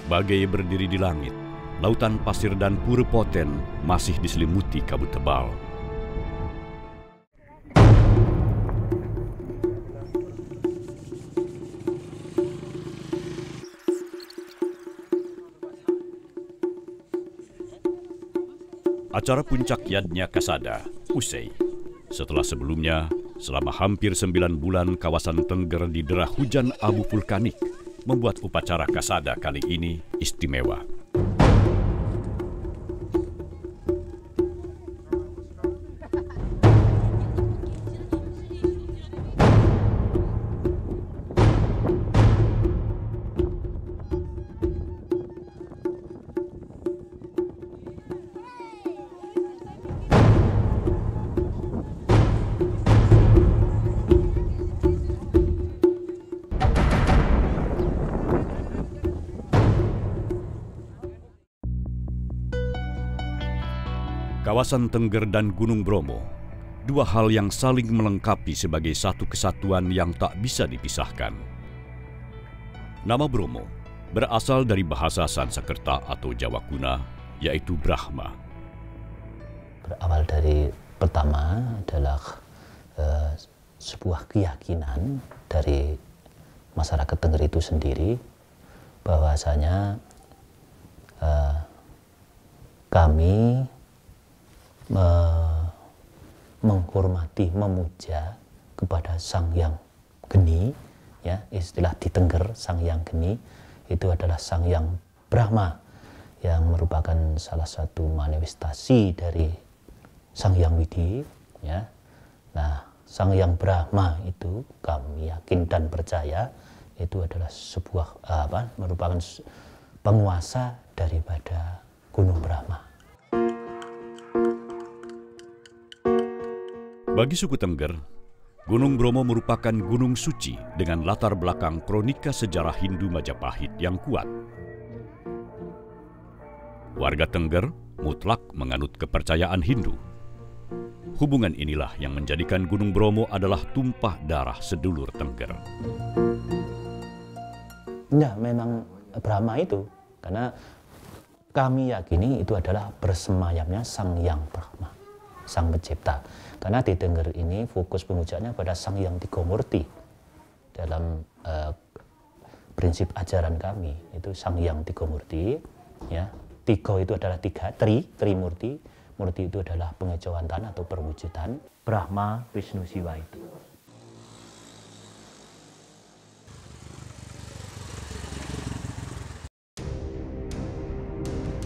Bagai berdiri di langit, lautan pasir dan pura Poten masih diselimuti kabut tebal. Acara puncak Yadnya Kasada usai. Setelah sebelumnya, selama hampir 9 bulan kawasan Tengger didera hujan abu vulkanik, membuat upacara Kasada kali ini istimewa. Kawasan Tengger dan Gunung Bromo, dua hal yang saling melengkapi sebagai satu kesatuan yang tak bisa dipisahkan. Nama Bromo berasal dari bahasa Sanskerta atau Jawa Kuna, yaitu Brahma. Berawal dari pertama adalah sebuah keyakinan dari masyarakat Tengger itu sendiri, bahwasanya kami menghormati, memuja kepada Sang Hyang Geni, ya, istilah di Tengger Sang Hyang Geni itu adalah Sang Hyang Brahma yang merupakan salah satu manifestasi dari Sang Hyang Widi, ya. Nah, Sang Hyang Brahma itu kami yakin dan percaya itu adalah sebuah merupakan penguasa daripada Gunung Brahma. Bagi suku Tengger, Gunung Bromo merupakan gunung suci dengan latar belakang kronika sejarah Hindu Majapahit yang kuat. Warga Tengger mutlak menganut kepercayaan Hindu. Hubungan inilah yang menjadikan Gunung Bromo adalah tumpah darah sedulur Tengger. Ya, memang Brahma itu, karena kami yakini itu adalah bersemayamnya Sang Hyang Brahma, Sang Pencipta. Karena di Tengger ini fokus pemujaannya pada Sang Hyang Tiga Murti. Dalam prinsip ajaran kami itu Sang Hyang Tiga Murti, ya. Tiga itu adalah tiga, Trimurti. Murti itu adalah pengejauhan tanah atau perwujudan. Brahma, Wisnu, Siwa itu.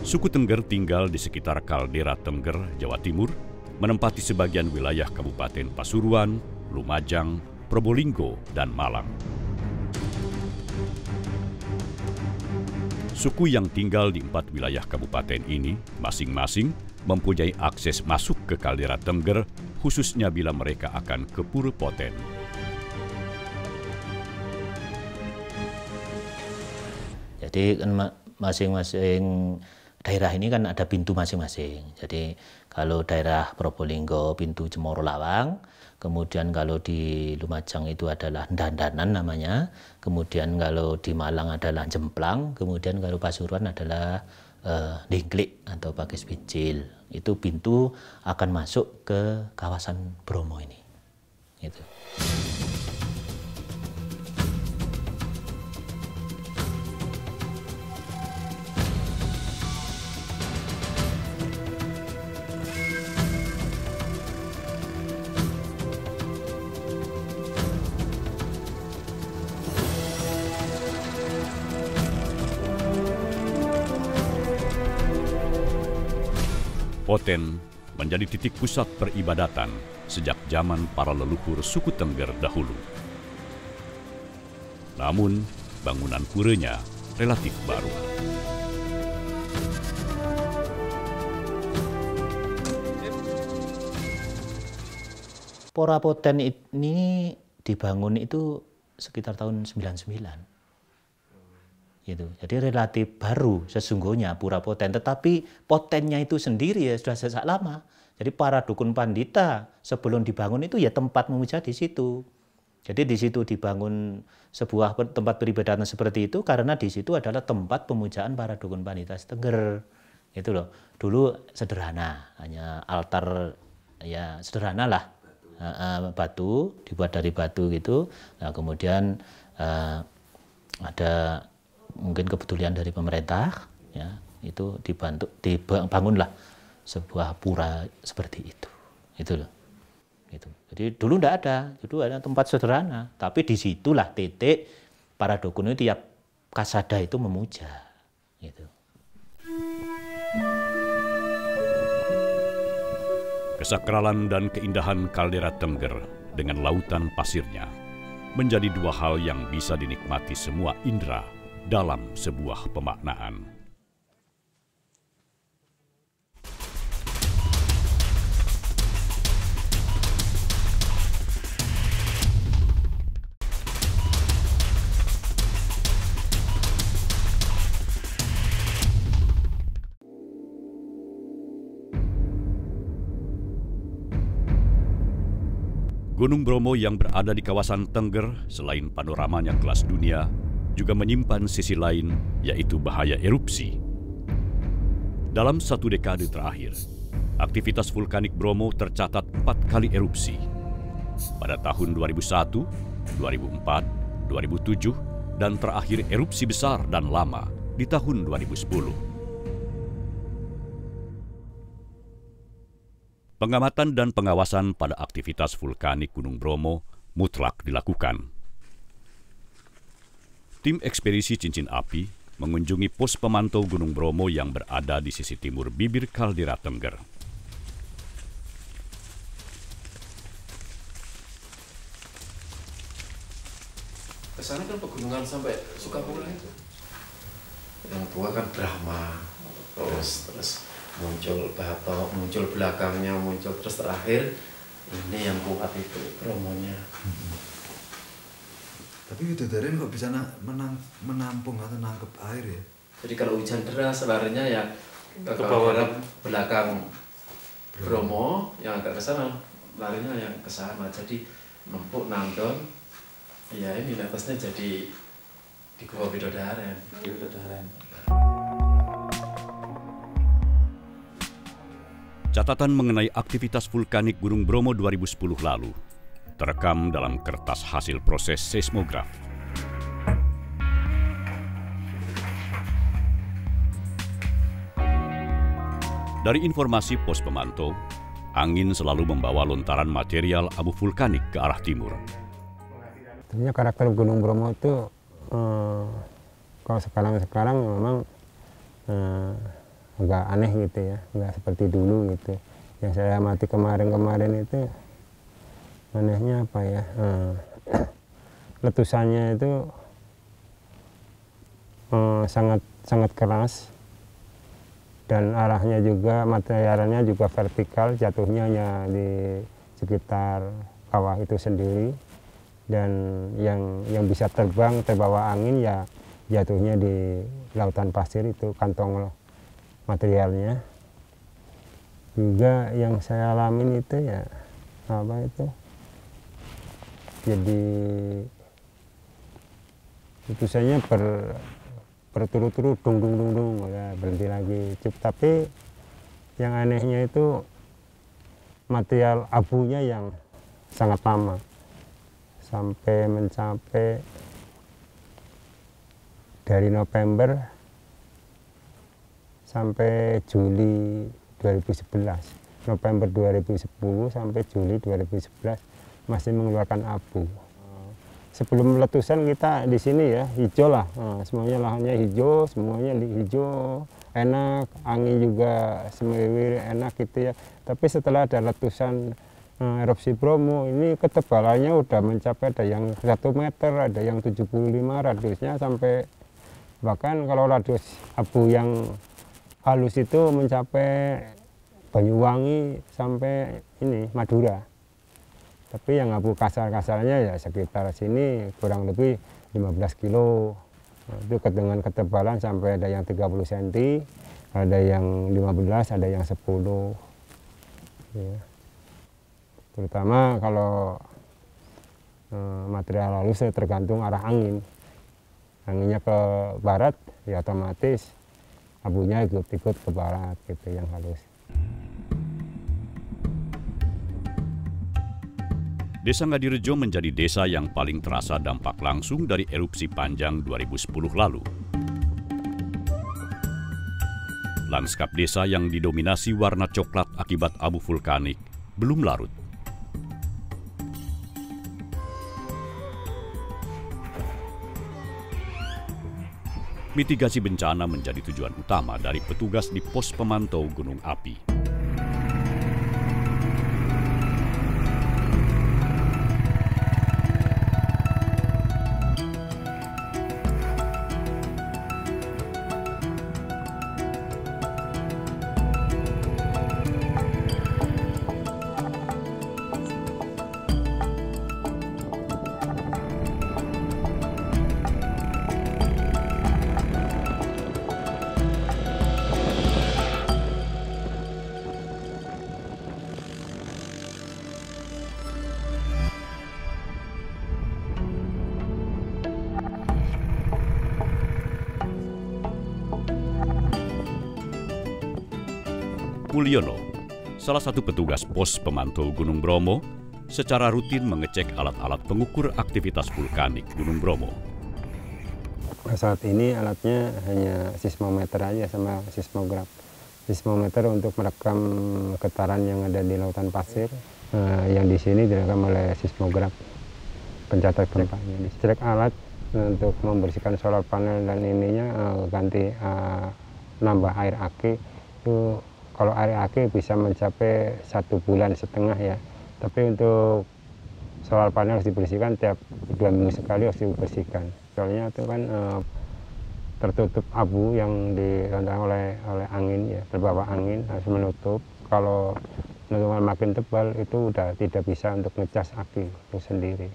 Suku Tengger tinggal di sekitar kaldera Tengger, Jawa Timur, menempati sebagian wilayah Kabupaten Pasuruan, Lumajang, Probolinggo, dan Malang. Suku yang tinggal di 4 wilayah kabupaten ini masing-masing mempunyai akses masuk ke kaldera Tengger, khususnya bila mereka akan ke Pura Poten. Jadi kan masing-masing daerah ini kan ada pintu masing-masing. Jadi kalau daerah Probolinggo pintu Cemoro Lawang, kemudian kalau di Lumajang itu adalah Dandanan namanya, kemudian kalau di Malang adalah Jemplang, kemudian kalau Pasuruan adalah Dingklik atau Pakis Bicil. Itu pintu akan masuk ke kawasan Bromo ini. Gitu. Poten menjadi titik pusat peribadatan sejak zaman para leluhur suku Tengger dahulu. Namun, bangunan puranya relatif baru. Pura Poten ini dibangun itu sekitar tahun 99. Gitu. Jadi relatif baru sesungguhnya Pura Poten, tetapi Potennya itu sendiri ya sudah sejak lama. Jadi para dukun pandita sebelum dibangun itu ya tempat memuja di situ. Jadi di situ dibangun sebuah tempat peribadatan seperti itu karena di situ adalah tempat pemujaan para dukun panitas Tengger. Itu loh. Dulu sederhana, hanya altar ya sederhana lah. Batu, dibuat dari batu gitu. Nah, kemudian ada mungkin kepedulian dari pemerintah ya, itu dibangunlah sebuah pura seperti itu. Itu loh. Gitu. Jadi dulu enggak ada, dulu ada tempat sederhana, tapi disitulah titik para dukun itu tiap kasada itu memuja. Gitu. Kesakralan dan keindahan kaldera Tengger dengan lautan pasirnya menjadi dua hal yang bisa dinikmati semua indera dalam sebuah pemaknaan. Gunung Bromo yang berada di kawasan Tengger, selain panoramanya kelas dunia, juga menyimpan sisi lain, yaitu bahaya erupsi. Dalam 1 dekade terakhir, aktivitas vulkanik Bromo tercatat 4 kali erupsi. Pada tahun 2001, 2004, 2007, dan terakhir erupsi besar dan lama di tahun 2010. Pengamatan dan pengawasan pada aktivitas vulkanik Gunung Bromo mutlak dilakukan. Tim ekspedisi Cincin Api mengunjungi pos pemantau Gunung Bromo yang berada di sisi timur bibir kaldera Tengger. Kesana kan pegunungan sampai Sukabumi itu. Yang tua kan Brahma, terus muncul Batok, muncul belakangnya, muncul terus terakhir ini yang kuat itu Bromonya. Tapi Widodaren kok bisa menampung atau nangkep air ya? Jadi kalau hujan deras larinya ya ke bawah belakang Bromo, yang agak ke sana larinya yang ke sana. Jadi nempuk nandon, ya ini netesnya jadi di Gua Widodaren. Catatan mengenai aktivitas vulkanik Gunung Bromo 2010 lalu terekam dalam kertas hasil proses seismograf. Dari informasi pos pemantau, angin selalu membawa lontaran material abu vulkanik ke arah timur. Sebenarnya karakter Gunung Bromo itu kalau sekarang memang agak aneh gitu ya, nggak seperti dulu gitu. Yang saya amati kemarin itu anehnya apa ya, letusannya itu sangat keras dan arahnya juga, materialnya juga vertikal, jatuhnya hanya di sekitar kawah itu sendiri, dan yang bisa terbang terbawa angin ya jatuhnya di lautan pasir itu, kantong materialnya. Juga yang saya alamin itu ya apa itu, jadi letusannya berturut-turut dung ya berhenti lagi. Tapi yang anehnya itu material abunya yang sangat lama, sampai mencapai dari November sampai Juli 2011, November 2010 sampai Juli 2011 masih mengeluarkan abu. Sebelum letusan kita di sini ya hijau lah, semuanya lahannya hijau, semuanya hijau, enak, angin juga semewir enak gitu ya. Tapi setelah ada letusan erupsi Bromo ini ketebalannya udah mencapai ada yang 1 meter, ada yang 75 radiusnya, sampai bahkan kalau radius abu yang halus itu mencapai Banyuwangi sampai ini Madura. Tapi yang abu kasar-kasarnya ya sekitar sini kurang lebih 15 kilo. Nah, itu dengan ketebalan sampai ada yang 30 cm, ada yang 15, ada yang 10. Ya. Terutama kalau material halus tergantung arah angin. Anginnya ke barat ya otomatis abunya ikut-ikut ke barat gitu yang halus. Desa Ngadirejo menjadi desa yang paling terasa dampak langsung dari erupsi Panjang 2010 lalu. Lanskap desa yang didominasi warna coklat akibat abu vulkanik belum larut. Mitigasi bencana menjadi tujuan utama dari petugas di pos pemantau gunung api. Mulyono, salah satu petugas pos pemantau Gunung Bromo, secara rutin mengecek alat-alat pengukur aktivitas vulkanik Gunung Bromo. Saat ini alatnya hanya seismometer aja sama seismograf. Seismometer untuk merekam getaran yang ada di lautan pasir, yang di sini direkam oleh seismograf pencatat gempanya. Cek alat untuk membersihkan solar panel dan ininya ganti nambah air aki itu. Kalau air aki bisa mencapai 1,5 bulan ya, tapi untuk solar panel harus dibersihkan tiap 2 minggu sekali, harus dibersihkan. Soalnya itu kan tertutup abu yang dilontarkan oleh angin ya, terbawa angin harus menutup. Kalau penutupan makin tebal itu udah tidak bisa untuk ngecas aki itu sendiri.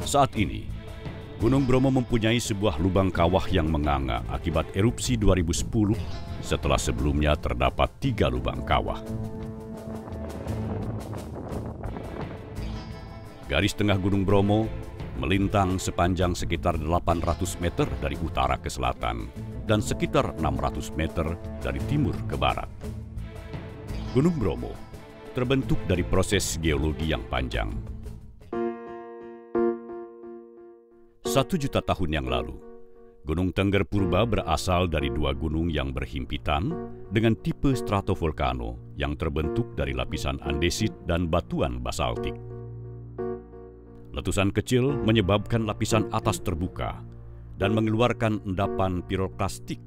Saat ini, Gunung Bromo mempunyai sebuah lubang kawah yang menganga akibat erupsi 2010 setelah sebelumnya terdapat 3 lubang kawah. Garis tengah Gunung Bromo melintang sepanjang sekitar 800 meter dari utara ke selatan dan sekitar 600 meter dari timur ke barat. Gunung Bromo terbentuk dari proses geologi yang panjang. 1 juta tahun yang lalu, Gunung Tengger Purba berasal dari 2 gunung yang berhimpitan dengan tipe stratovolcano yang terbentuk dari lapisan andesit dan batuan basaltik. Letusan kecil menyebabkan lapisan atas terbuka dan mengeluarkan endapan piroklastik,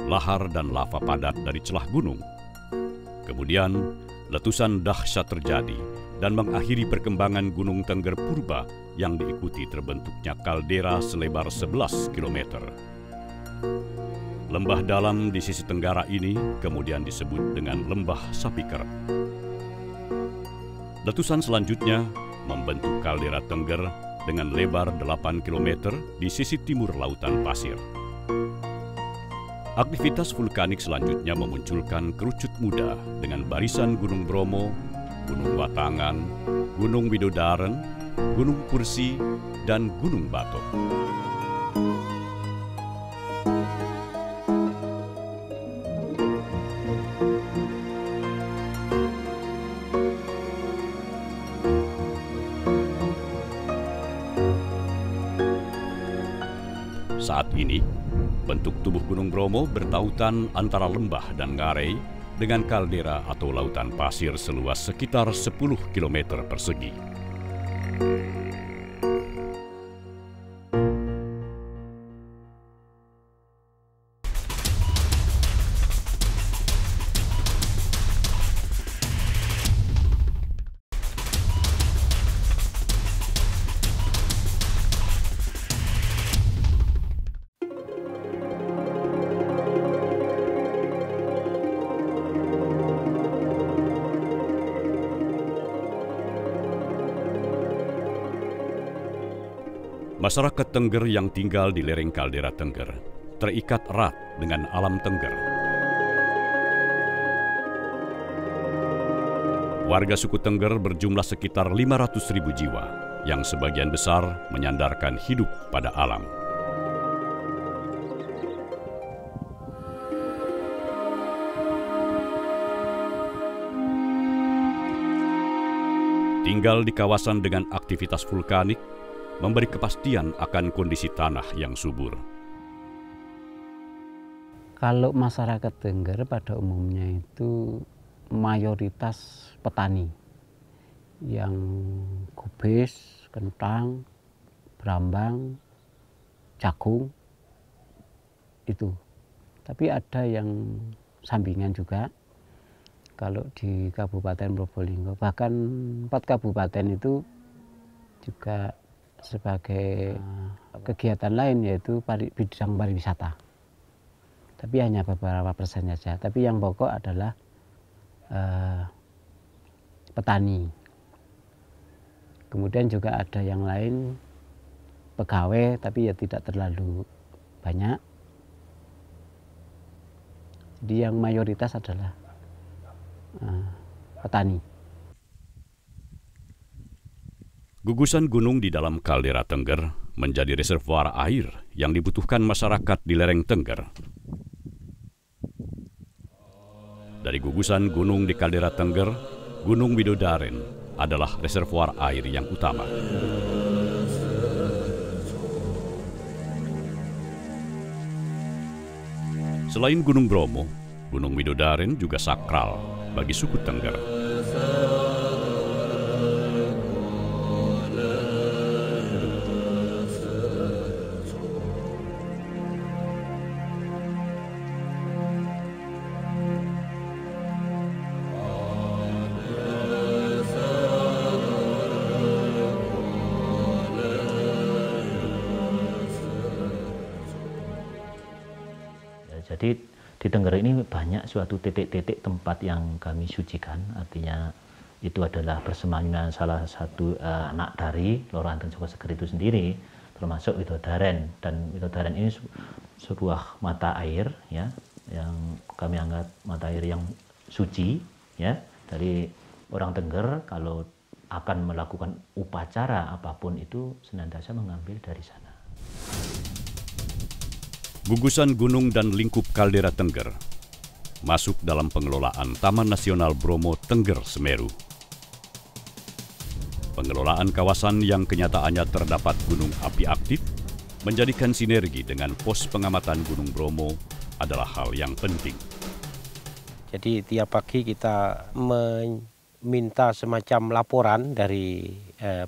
lahar dan lava padat dari celah gunung. Kemudian, letusan dahsyat terjadi dan mengakhiri perkembangan Gunung Tengger Purba yang diikuti terbentuknya kaldera selebar 11 km. Lembah dalam di sisi tenggara ini kemudian disebut dengan Lembah Sapiker. Letusan selanjutnya membentuk kaldera Tengger dengan lebar 8 km di sisi timur lautan pasir. Aktivitas vulkanik selanjutnya memunculkan kerucut muda dengan barisan Gunung Bromo, Gunung Watangan, Gunung Widodaren, Gunung Pursi, dan Gunung Batok. Saat ini, bentuk tubuh Gunung Bromo bertautan antara lembah dan ngarai dengan kaldera atau lautan pasir seluas sekitar 10 km persegi. Masyarakat Tengger yang tinggal di lereng kaldera Tengger terikat erat dengan alam Tengger. Warga suku Tengger berjumlah sekitar 500.000 jiwa, yang sebagian besar menyandarkan hidup pada alam. Tinggal di kawasan dengan aktivitas vulkanik memberi kepastian akan kondisi tanah yang subur. Kalau masyarakat Tengger pada umumnya itu mayoritas petani yang kubis, kentang, brambang, jagung itu. Tapi ada yang sampingan juga. Kalau di Kabupaten Probolinggo, bahkan 4 kabupaten itu juga sebagai kegiatan lain yaitu bidang pariwisata. Tapi hanya beberapa persen saja. Tapi yang pokok adalah petani. Kemudian juga ada yang lain pegawai, tapi ya tidak terlalu banyak. Jadi yang mayoritas adalah petani. Gugusan gunung di dalam kaldera Tengger menjadi reservoir air yang dibutuhkan masyarakat di lereng Tengger. Dari gugusan gunung di kaldera Tengger, Gunung Widodaren adalah reservoir air yang utama. Selain Gunung Bromo, Gunung Widodaren juga sakral bagi suku Tengger. Jadi di Tengger ini banyak suatu titik-titik tempat yang kami sucikan, artinya itu adalah persemaian salah satu anak dari Loro Anteng Joko Seger itu sendiri, termasuk Widodaren. Dan Widodaren ini sebuah mata air ya, yang kami anggap mata air yang suci ya, dari orang Tengger kalau akan melakukan upacara apapun itu senantiasa mengambil dari sana. Gugusan gunung dan lingkup kaldera Tengger masuk dalam pengelolaan Taman Nasional Bromo Tengger Semeru. Pengelolaan kawasan yang kenyataannya terdapat gunung api aktif menjadikan sinergi dengan pos pengamatan Gunung Bromo adalah hal yang penting. Jadi tiap pagi kita meminta semacam laporan dari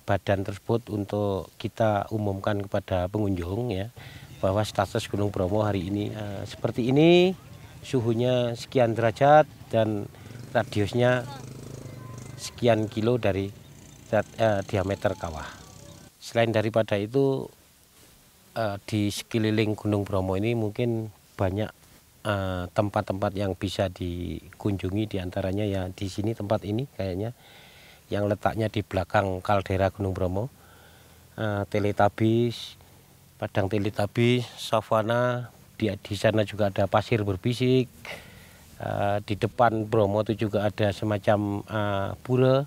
badan tersebut untuk kita umumkan kepada pengunjung ya, bahwa status Gunung Bromo hari ini seperti ini, suhunya sekian derajat dan radiusnya sekian kilo dari diameter kawah. Selain daripada itu, di sekeliling Gunung Bromo ini mungkin banyak tempat-tempat yang bisa dikunjungi, diantaranya ya di sini tempat ini kayaknya yang letaknya di belakang kaldera Gunung Bromo, Teletubbies, Padang Teletubbies, savana, di sana juga ada pasir berbisik. Di depan Bromo itu juga ada semacam pura